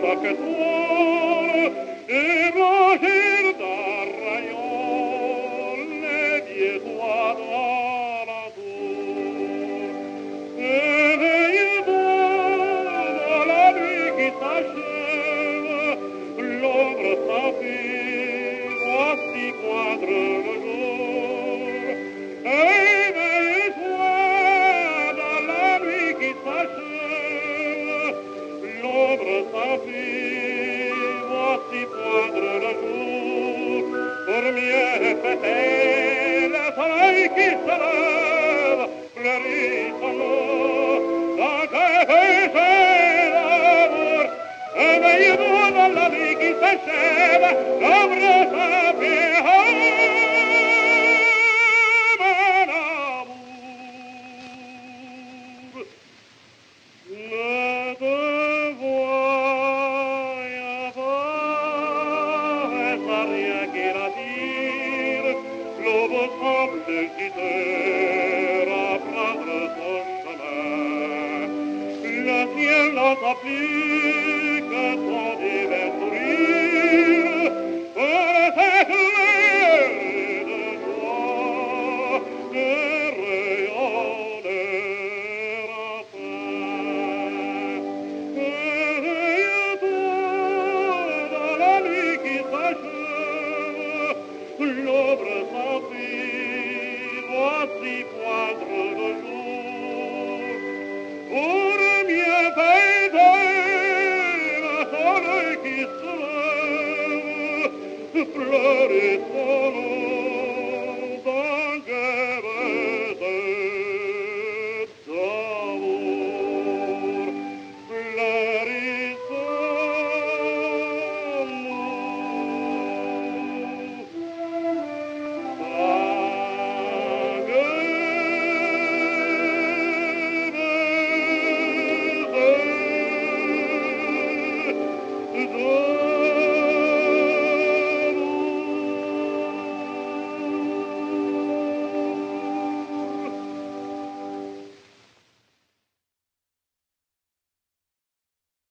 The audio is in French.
chaque soir, et blanchir d'un rayon les vieux toits dans la tour. Éveille-toi dans la nuit qui s'achève, l'ombre s'enfuit, voici poindre le jour. Éveille-toi dans la nuit qui s'achève, l'ombre s'enfuit, voici poindre le jour. Pour mieux fêter le soleil qui se lève, fleurit son eau, dans un péché d'amour. Éveille-toi dans la nuit qui s'achève, l'ombre s'enfuit, oh, mon amour. Ne te voyant pas, est-ce rien qu'il attire, l'aube semble quitter à prendre son chemin. Le ciel n'entend plus que son divin sourire, pour s'éclairer de joie, de rayonner enfin. Éveille-toi dans la nuit qui s'achève, l'ombre s'enfuit, voici poindre le jour. Pour mieux fêter le soleil qui se lève, pleurer son eau.